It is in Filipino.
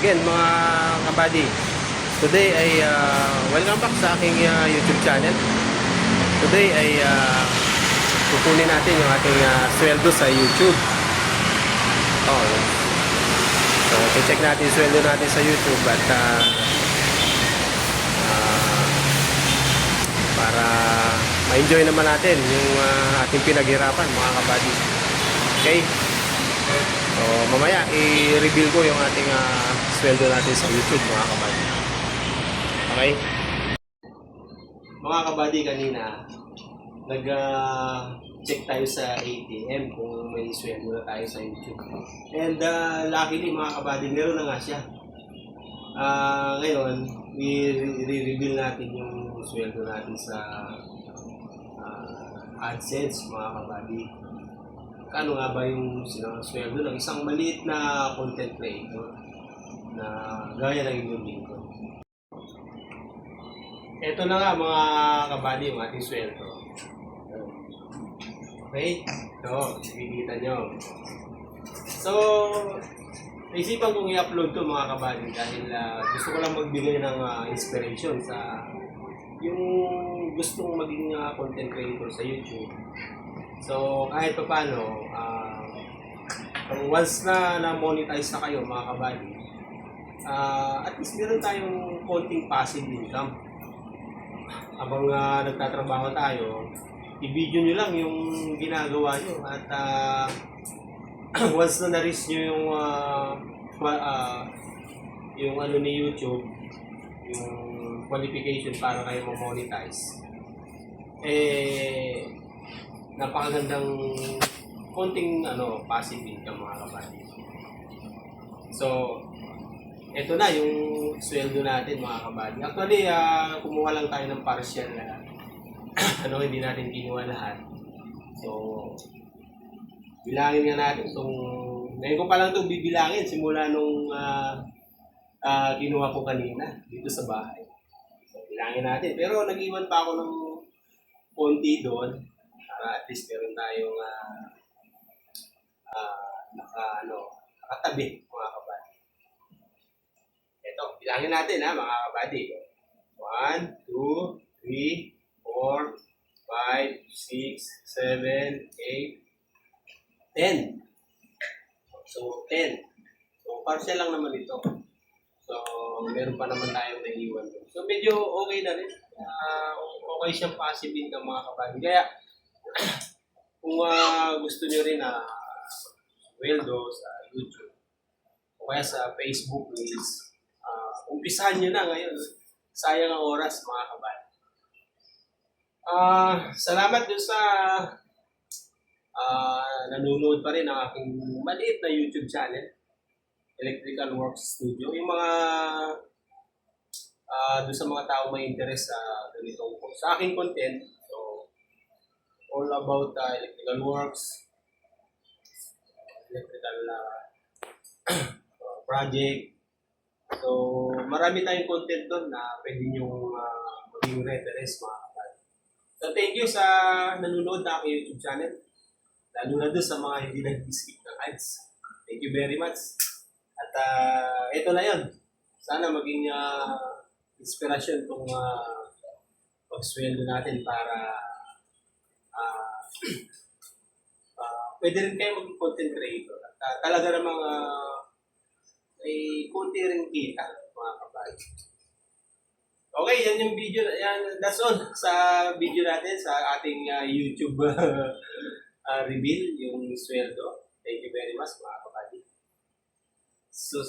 again mga kabady. Today ay welcome back sa aking YouTube channel. Today ay kukunin natin yung ating sweldo sa YouTube. So i-check natin yung sweldo natin sa YouTube at para ma-enjoy naman natin yung ating pinaghirapan mga kabady. Okay? So, mamaya i-reveal ko yung ating sweldo natin sa YouTube mga kabady. Okay? Mga kabady, kanina nag-check tayo sa ATM kung may sweldo na tayo sa YouTube. And luckily mga kabady, meron na nga siya. Ngayon, i-reveal natin yung sweldo natin sa AdSense mga kabady. Kano nga ba yung sweldo ng isang maliit na content creator na gaya ng inyong lingkod? Ito na nga mga kabady, yung ating sweldo. Okay? Ito, nakikita nyo. So, naisipan kong i-upload to mga kabady dahil gusto ko lang magbigay ng inspiration sa yung gustong maging content creator sa YouTube. So, kahit pa paano, once na na-monetize na kayo mga kabady, at least meron tayong konting passive income. Habang nagtatrabaho tayo, i-video nyo lang yung ginagawa nyo. At once na na-reach nyo yung ano ni YouTube, yung qualification para kayo ma-monetize, napakagandang konting passive income mga kabady. So, ito na yung sweldo natin mga kabady. Actually, kumuha lang tayo ng partial na hindi natin kinuha lahat. So, bilangin nga natin ngayon ko pa lang ito bibilangin simula nung kinuha ko kanina dito sa bahay. So, bilangin natin. Pero nag-iwan pa ako ng konti doon. At least meron tayong nakatabi mga kabady. Ito, bilangin natin mga kabady. 1, 2, 3, 4, 5, 6, 7, 8, 10. So, 10. So, partial lang naman ito. So, meron pa naman tayong naiiwan doon. So, medyo okay na rin. Okay siyang passive income mga kabady. Kaya, kung gusto nyo rin sweldo sa YouTube o kaya sa Facebook is umpisahan nyo na ngayon. Sayang ang oras mga kabady. Salamat dun sa nanonood pa rin ng aking maliit na YouTube channel, Electrical Works Studio. Yung mga dun sa mga tao may interest sa ganitong sa aking content. All about electrical works, electrical project. So, marami tayong content doon na pwede nyo maging reference mga kabady. So, thank you sa nanonood na aking YouTube channel. Lalo na doon sa mga hindi nag-skip ng ads. Thank you very much. At ito na yun. Sana maging inspirasyon itong pagsweldo natin para pwede rin kayo maging content creator. Talaga namang may konti rin kita mga kabady. Okay, yan yung video. That's all sa video natin sa ating YouTube reveal, yung sweldo. Thank you very much mga kabady. So,